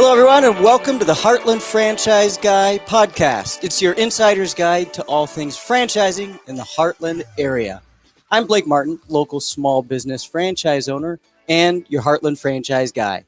Hello, everyone, and welcome to the Heartland Franchise Guy podcast. It's your insider's guide to all things franchising in the Heartland area. I'm Blake Martin, local small business franchise owner and your Heartland Franchise Guy.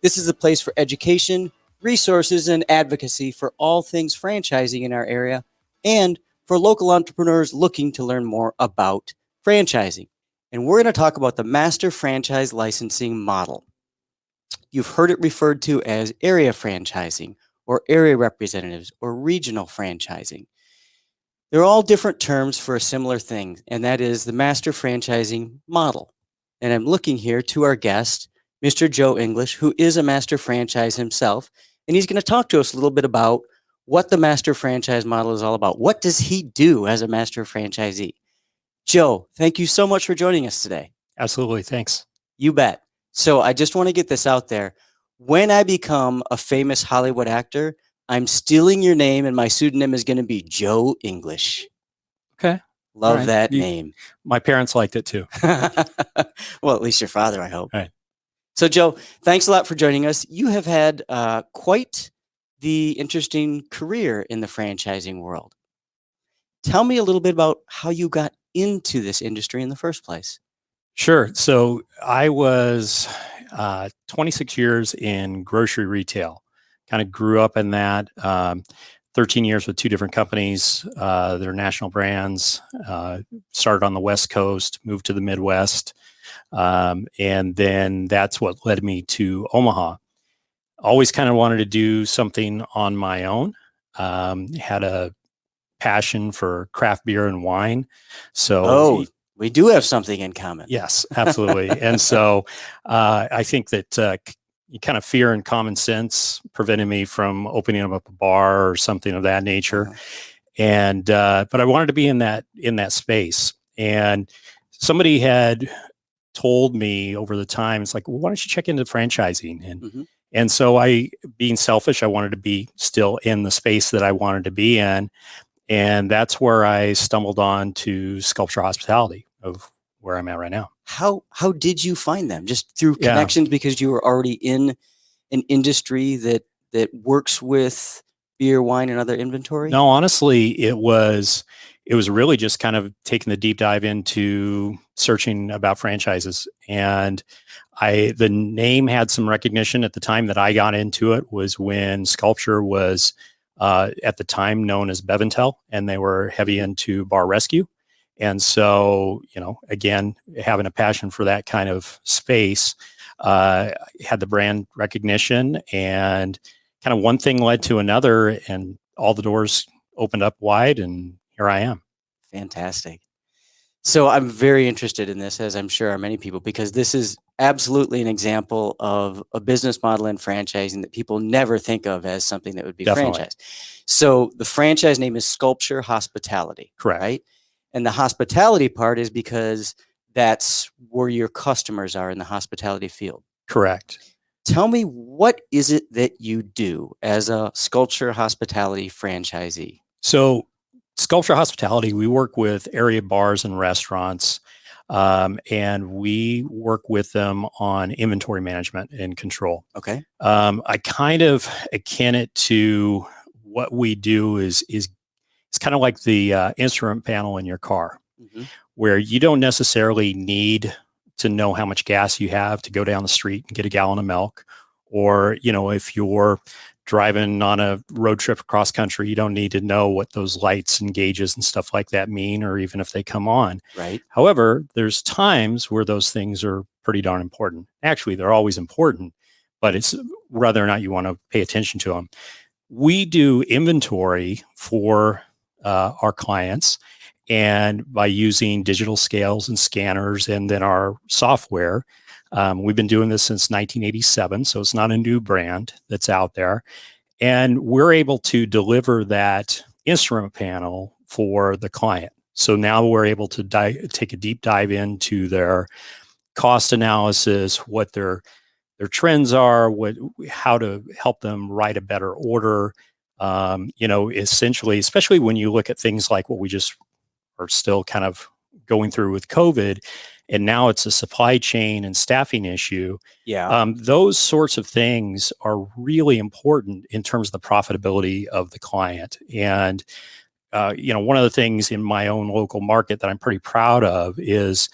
This is a place for education, resources, and advocacy for all things franchising in our area and for local entrepreneurs looking to learn more about franchising. And we're going to talk about the Master Franchise Licensing Model. You've heard it referred to as area franchising or area representatives or regional franchising. They're all different terms for a similar thing, and that is the Master Franchising Model. And I'm looking here to our guest, Mr. Joe English, who is a master franchise himself, and he's going to talk to us a little bit about what the Master Franchise Model is all about. What does he do as a master franchisee? Joe, thank you so much for joining us today. Absolutely. Thanks. You bet. So I just want to get this out there. When I become a famous Hollywood actor, I'm stealing your name and my pseudonym is going to be Joe English. Okay. Love that name. My parents liked it too. Well, at least your father, I hope. Right. So Joe, thanks a lot for joining us. You have had quite the interesting career in the franchising world. Tell me a little bit about how you got into this industry in the first place. Sure. So I was 26 years in grocery retail, kind of grew up in that, 13 years with two different companies. They're national brands, started on the West Coast, moved to the Midwest. And then that's what led me to Omaha. Always kind of wanted to do something on my own. Had a passion for craft beer and wine. So we do have something in common. Yes, absolutely. And so I think that kind of fear and common sense prevented me from opening up a bar or something of that nature. Uh-huh. And but I wanted to be in that space. And somebody had told me over the time, it's like, well, why don't you check into franchising? And so I, being selfish, I wanted to be still in the space that I wanted to be in. And that's where I stumbled on to Sculpture Hospitality, of where I'm at right now. How did you find them? Just through connections because you were already in an industry that works with beer, wine, and other inventory? No, honestly, it was really just kind of taking the deep dive into searching about franchises. And the name had some recognition at the time that I got into it was when Sculpture was at the time known as Beventel, and they were heavy into bar rescue. And so, again, having a passion for that kind of space, had the brand recognition, and kind of one thing led to another, and all the doors opened up wide, and here I am. Fantastic. So I'm very interested in this, as I'm sure are many people, because this is absolutely an example of a business model in franchising that people never think of as something that would be franchised. So the franchise name is Sculpture Hospitality. Correct. Right? And the hospitality part is because that's where your customers are in the hospitality field. Correct. Tell me, what is it that you do as a Sculpture Hospitality franchisee? So Sculpture Hospitality, we work with area bars and restaurants, and we work with them on inventory management and control. Okay. I kind of akin it to what we do is it's kind of like the instrument panel in your car, where you don't necessarily need to know how much gas you have to go down the street and get a gallon of milk. Or, if you're driving on a road trip across country, you don't need to know what those lights and gauges and stuff like that mean, or even if they come on. Right. However, there's times where those things are pretty darn important. Actually, they're always important, but it's whether or not you want to pay attention to them. We do inventory for our clients, and by using digital scales and scanners and then our software. We've been doing this since 1987, so it's not a new brand that's out there. And we're able to deliver that instrument panel for the client. So now we're able to take a deep dive into their cost analysis, what their trends are, how to help them write a better order. Essentially, especially when you look at things like what we just are still kind of going through with COVID, and now it's a supply chain and staffing issue. Yeah. Those sorts of things are really important in terms of the profitability of the client. And one of the things in my own local market that I'm pretty proud of is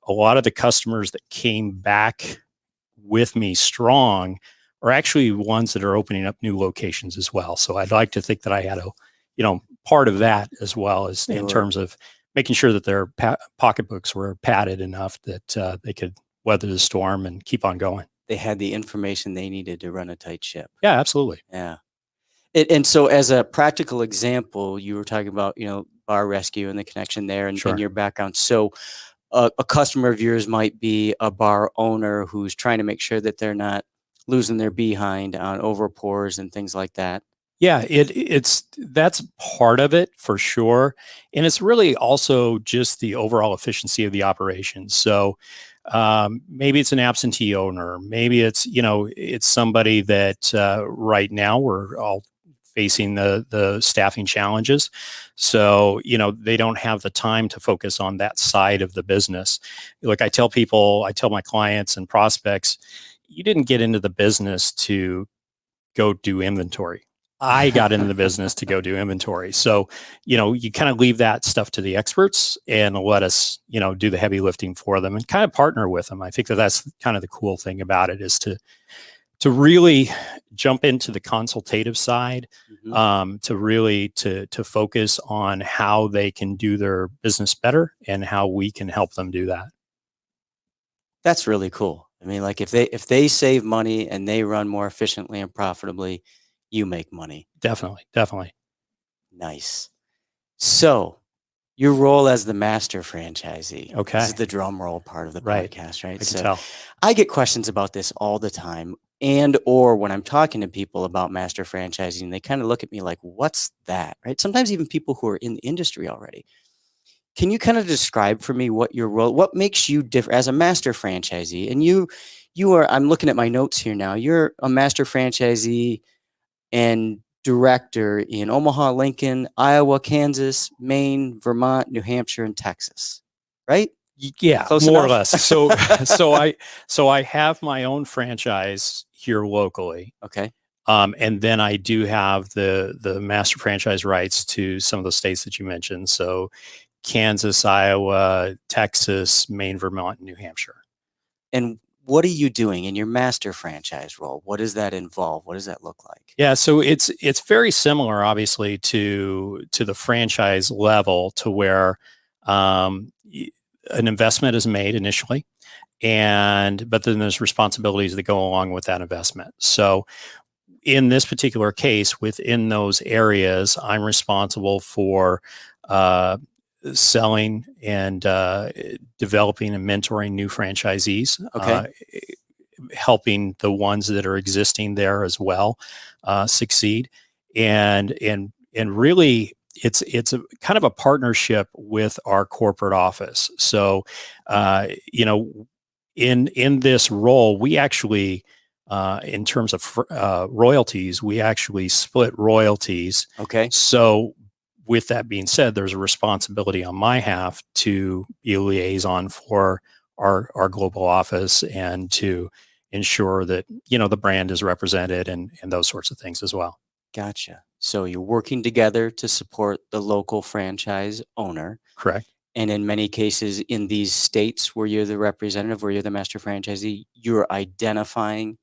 a lot of the customers that came back with me strong are actually ones that are opening up new locations as well. So I'd like to think that I had part of that as well, as in terms of making sure that their pocketbooks were padded enough that they could weather the storm and keep on going. They had the information they needed to run a tight ship. Yeah, absolutely. Yeah. And so as a practical example, you were talking about, bar rescue and the connection there and, Sure. and your background. So a customer of yours might be a bar owner who's trying to make sure that they're not losing their behind on overpours and things like that. Yeah, that's part of it for sure. And it's really also just the overall efficiency of the operation. So maybe it's an absentee owner, maybe it's somebody that right now we're all facing the staffing challenges. So, they don't have the time to focus on that side of the business. Like I tell my clients and prospects, you didn't get into the business to go do inventory. I got into the business to go do inventory. So, you kind of leave that stuff to the experts and let us, do the heavy lifting for them and kind of partner with them. I think that's kind of the cool thing about it, is to really jump into the consultative side, to really to focus on how they can do their business better and how we can help them do that. That's really cool. I mean, like if they save money and they run more efficiently and profitably, you make money. Definitely. Nice. So your role as the master franchisee. Okay. This is the drum roll part of the podcast, right? I can tell. I get questions about this all the time. Or when I'm talking to people about master franchising, they kind of look at me like, what's that? Right? Sometimes even people who are in the industry already. Can you kind of describe for me what your role, what makes you different as a master franchisee? And you are, I'm looking at my notes here now. You're a master franchisee and director in Omaha, Lincoln, Iowa, Kansas, Maine, Vermont, New Hampshire, and Texas, right? Yeah, Close more or enough? less. So I have my own franchise here locally. Okay. And then I do have the master franchise rights to some of the states that you mentioned. So Kansas, Iowa, Texas, Maine, Vermont, and New Hampshire. And what are you doing in your master franchise role? What does that involve? What does that look like? Yeah, so it's very similar, obviously, to the franchise level, to where an investment is made initially, but then there's responsibilities that go along with that investment. So in this particular case, within those areas, I'm responsible for selling and developing and mentoring new franchisees. Okay. Helping the ones that are existing there as well succeed, and really it's a kind of a partnership with our corporate office. So in this role, we actually in terms of royalties, we actually split royalties. Okay. So with that being said, there's a responsibility on my half to be a liaison for our global office and to ensure that, the brand is represented and those sorts of things as well. Gotcha. So you're working together to support the local franchise owner. Correct. And in many cases, in these states where you're the representative, where you're the master franchisee, you're identifying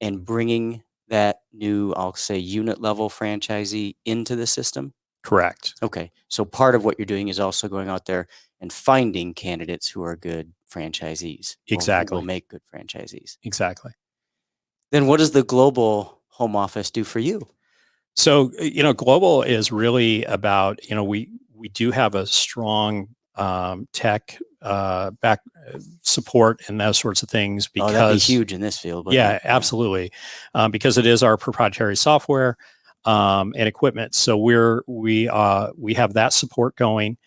and bringing that new, I'll say, unit level franchisee into the system. Correct. Okay. So part of what you're doing is also going out there and finding candidates who are good franchisees. Exactly. Who will make good franchisees. Exactly. Then what does the global home office do for you? So, global is really about, we do have a strong tech back support and those sorts of things, because that'd be huge in this field. Yeah, absolutely. Because it is our proprietary software and equipment. So we have that support going.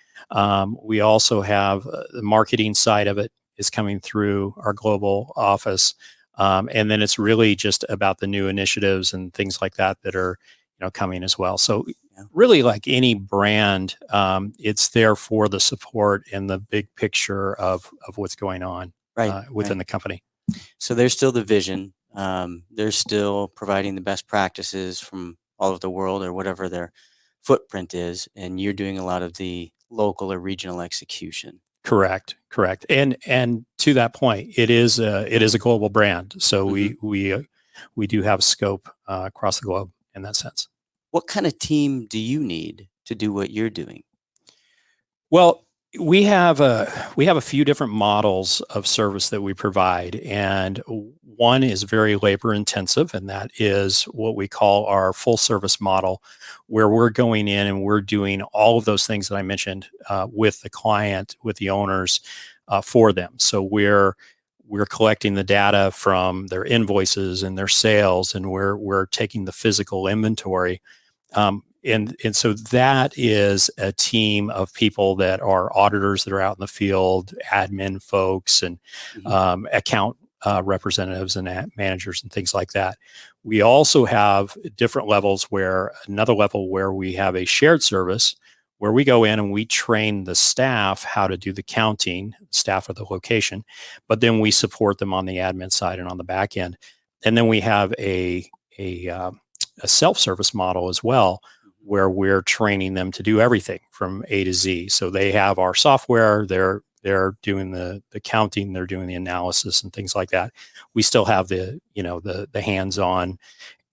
We also have the marketing side of it is coming through our global office. And then it's really just about the new initiatives and things like that are, coming as well. So really like any brand, it's there for the support and the big picture of what's going on within the company. So there's still the vision. They're still providing the best practices from all over the world or whatever their footprint is, and you're doing a lot of the local or regional execution. Correct. And to that point, it is a global brand. So we do have scope across the globe in that sense. What kind of team do you need to do what you're doing? Well, we have a few different models of service that we provide, and one is very labor intensive, and that is what we call our full service model, where we're going in and we're doing all of those things that I mentioned with the client, with the owners, for them. So we're collecting the data from their invoices and their sales, and we're taking the physical inventory. And so that is a team of people that are auditors that are out in the field, admin folks, and account representatives and managers and things like that. We also have different levels another level where we have a shared service where we go in and we train the staff how to do the counting, staff of the location, but then we support them on the admin side and on the back end. And then we have a self-service model as well, where we're training them to do everything from A to Z. So they have our software, they're doing the counting, they're doing the analysis and things like that. We still have the hands-on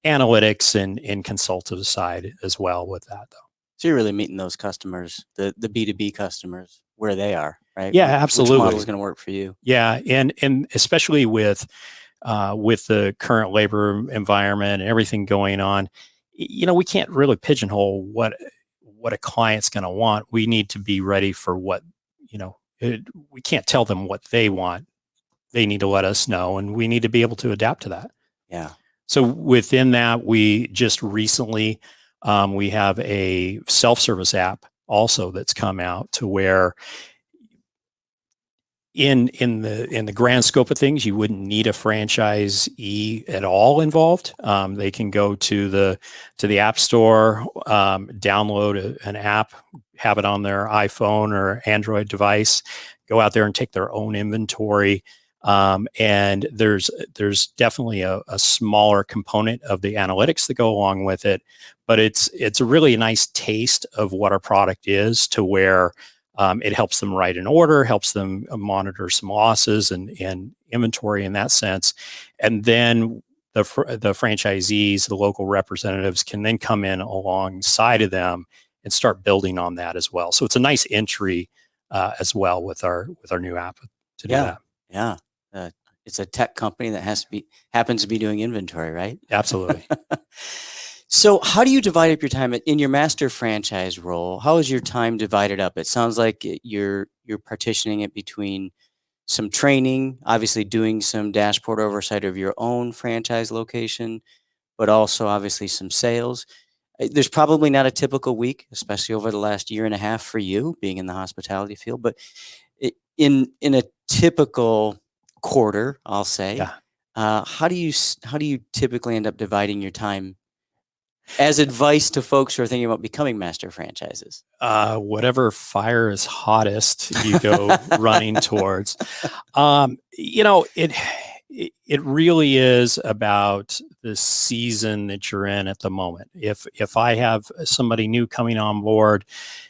analytics and consultative side as well with that, though. So you're really meeting those customers, the B2B customers, where they are, right? Yeah, absolutely. Which model is going to work for you? Yeah, and especially with the current labor environment and everything going on, we can't really pigeonhole what a client's going to want. We need to be ready for what, we can't tell them what they want. They need to let us know, and we need to be able to adapt to that. Yeah. So within that, we just recently, we have a self-service app also that's come out to where in the grand scope of things, you wouldn't need a franchisee at all involved. They can go to the app store, download an app, have it on their iPhone or Android device, go out there and take their own inventory. And there's definitely a smaller component of the analytics that go along with it, but it's a really nice taste of what our product is, to where it helps them write an order, helps them monitor some losses and inventory in that sense. And then the franchisees, the local representatives, can then come in alongside of them and start building on that as well. So it's a nice entry as well with our new app to do that. Yeah. It's a tech company that happens to be doing inventory, right? Absolutely. So how do you divide up your time in your master franchise role? How is your time divided up? It sounds like you're partitioning it between some training, obviously doing some dashboard oversight of your own franchise location, but also obviously some sales. There's probably not a typical week, especially over the last year and a half for you being in the hospitality field, but in a typical quarter, I'll say, how do you typically end up dividing your time as advice to folks who are thinking about becoming master franchises? Whatever fire is hottest, you go running towards. It really is about the season that you're in at the moment. If I have somebody new coming on board,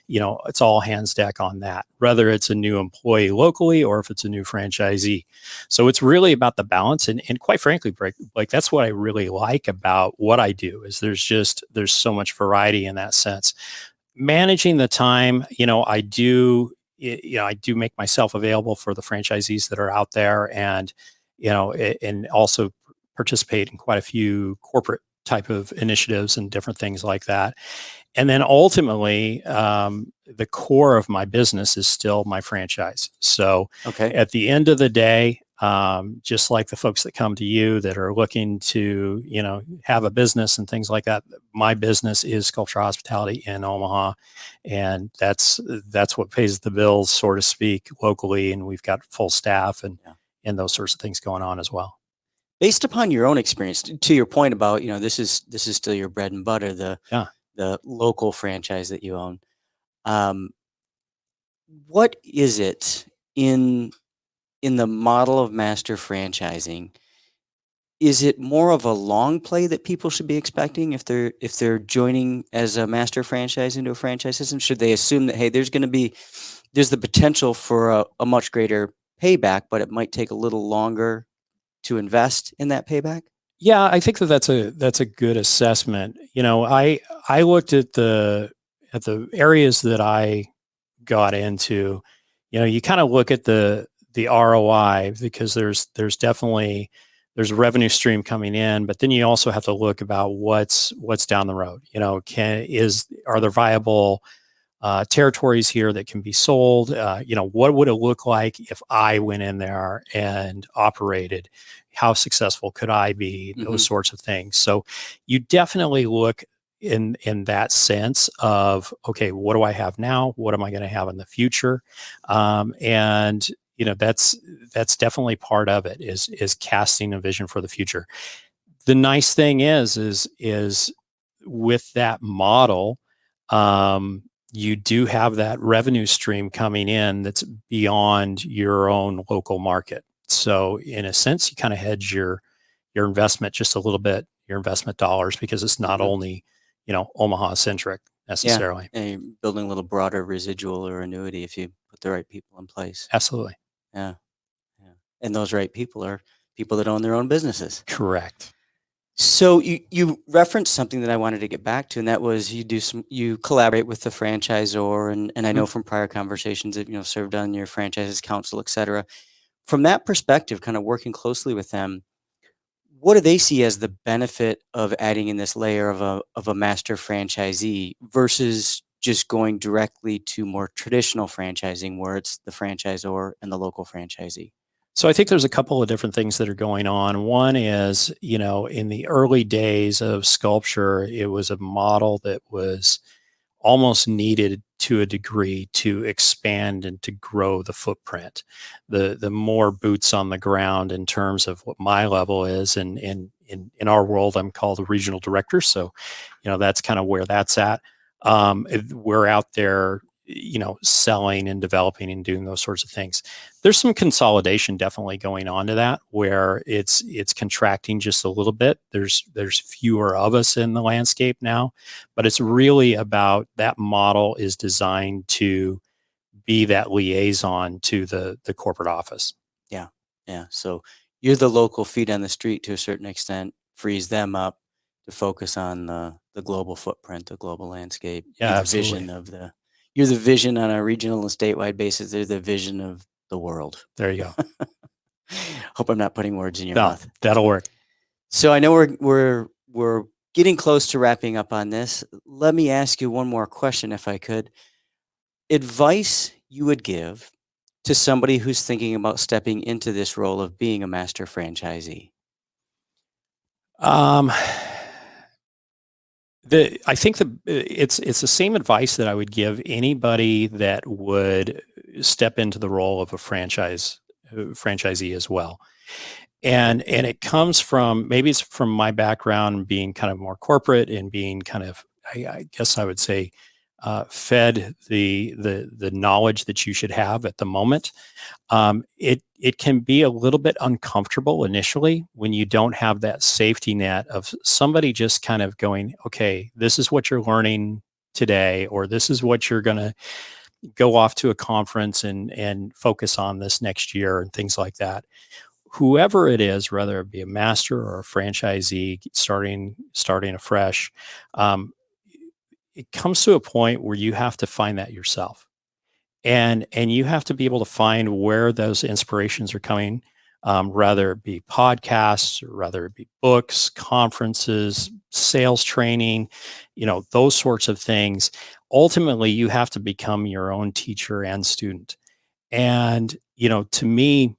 it's all hands deck on that, whether it's a new employee locally or if it's a new franchisee. So it's really about the balance. And quite frankly, like that's what I really like about what I do, is there's so much variety in that sense. Managing the time, I do make myself available for the franchisees that are out there, and and also participate in quite a few corporate type of initiatives and different things like that. And then ultimately, the core of my business is still my franchise. So at the end of the day, just like the folks that come to you that are looking to, have a business and things like that, my business is Sculpture Hospitality in Omaha. And that's what pays the bills, so to speak, locally. And we've got full staff and those sorts of things going on as well. Based upon your own experience, to your point about, this is still your bread and butter, the the local franchise that you own. Um, what is it in the model of master franchising? Is it more of a long play that people should be expecting if they're joining as a master franchise into a franchise system? Should they assume that, hey, there's the potential for a much greater payback, but it might take a little longer to invest in that payback? Yeah, I think that's a good assessment. I looked at the areas that I got into. You kind of look at the ROI because there's a revenue stream coming in, but then you also have to look about what's down the road. Are there viable territories here that can be sold? What would it look like if I went in there and operated? How successful could I be? Hmm. Those sorts of things. So you definitely look in that sense of, okay, what do I have now? What am I going to have in the future? And that's definitely part of it is casting a vision for the future. The nice thing is with that model, you do have that revenue stream coming in that's beyond your own local market. So in a sense, you kind of hedge your investment just a little bit, your investment dollars, because it's not Hmm. only, Omaha centric Yeah, necessarily. and you're building a little broader residual or annuity if you put the right people in place. Absolutely. Yeah, yeah, and those right people are people that own their own businesses. Correct. So you referenced something that I wanted to get back to, and that was you collaborate with the franchisor, and I Mhm. know from prior conversations that served on your franchises council, et cetera. From that perspective, kind of working closely with them, what do they see as the benefit of adding in this layer of a master franchisee versus just going directly to more traditional franchising where it's the franchisor and the local franchisee? So I think there's a couple of different things that are going on. One is, in the early days of sculpture, it was a model that was almost needed to a degree to expand and to grow the footprint. The more boots on the ground in terms of what my level is, and in our world, I'm called a regional director. So, that's kind of where that's at. We're out there, selling and developing and doing those sorts of things. There's some consolidation definitely going on to that, where it's contracting just a little bit. There's fewer of us in the landscape now, but it's really about that model is designed to be that liaison to the corporate office. Yeah, yeah. So you're the local feet on the street to a certain extent, frees them up to focus on the global footprint, the global landscape. Yeah, absolutely. You're the vision on a regional and statewide basis. They're the vision of the world. There you go. Hope I'm not putting words in your No, mouth. that'll work. So I know we're getting close to wrapping up on this. Let me ask you one more question, if I could. Advice you would give to somebody who's thinking about stepping into this role of being a master franchisee? Um, I think it's the same advice that I would give anybody that would step into the role of a franchisee as well. And it comes from, maybe it's from my background being kind of more corporate and being kind of, I guess I would say, fed the knowledge that you should have at the moment. It can be a little bit uncomfortable initially when you don't have that safety net of somebody just kind of going, okay, this is what you're learning today, or this is what you're going to go off to a conference and focus on this next year, and things like that. Whoever it is, whether it be a master or a franchisee starting afresh, um, it comes to a point where you have to find that yourself, and you have to be able to find where those inspirations are coming, rather it be podcasts, or rather it be books, conferences, sales training, those sorts of things. Ultimately, you have to become your own teacher and student. And to me,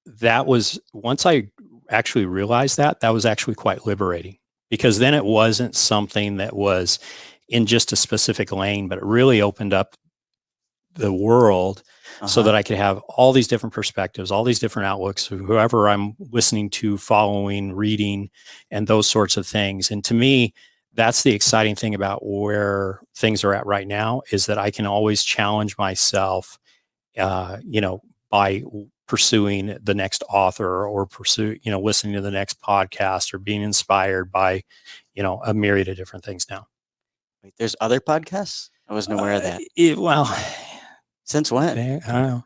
that was, once I actually realized that was actually quite liberating, because then it wasn't something that was in just a specific lane, but it really opened up the world so Uh-huh. that I could have all these different perspectives, all these different outlooks, whoever I'm listening to, following, reading, and those sorts of things. And to me, that's the exciting thing about where things are at right now, is that I can always challenge myself, by pursuing the next author, or listening to the next podcast, or being inspired by, a myriad of different things now. Wait, there's other podcasts? I wasn't aware of that. Since when? I don't know.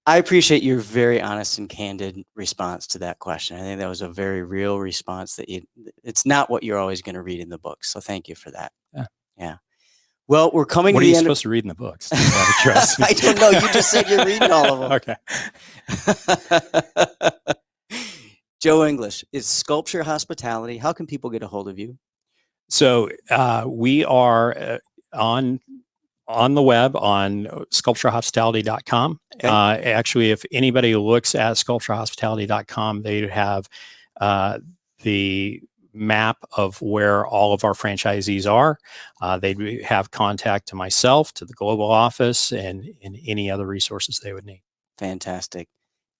I appreciate your very honest and candid response to that question. I think that was a very real response it's not what you're always going to read in the books. So thank you for that. Yeah. Well, we're coming What to are the you end. supposed to read in the books? I I don't know. You just said you're reading all of them. Okay. Joe English is Sculpture Hospitality. How can people get a hold of you? So we are on the web on sculpturehospitality.com. Okay. Actually, if anybody looks at sculpturehospitality.com, they have the map of where all of our franchisees are. They have contact to myself, to the global office, and any other resources they would need. Fantastic.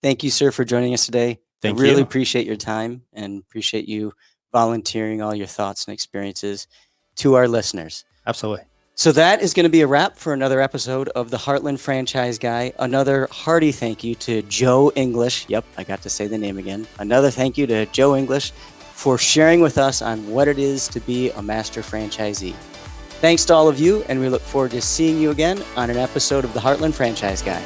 Thank you, sir, for joining us today. Thank I really you. appreciate your time and appreciate you volunteering all your thoughts and experiences to our listeners. Absolutely. So that is going to be a wrap for another episode of the Heartland Franchise Guy. Another hearty thank you to Joe English. Yep, I got to say the name again. Another thank you to Joe English for sharing with us on what it is to be a master franchisee. Thanks to all of you, and we look forward to seeing you again on an episode of the Heartland Franchise Guy.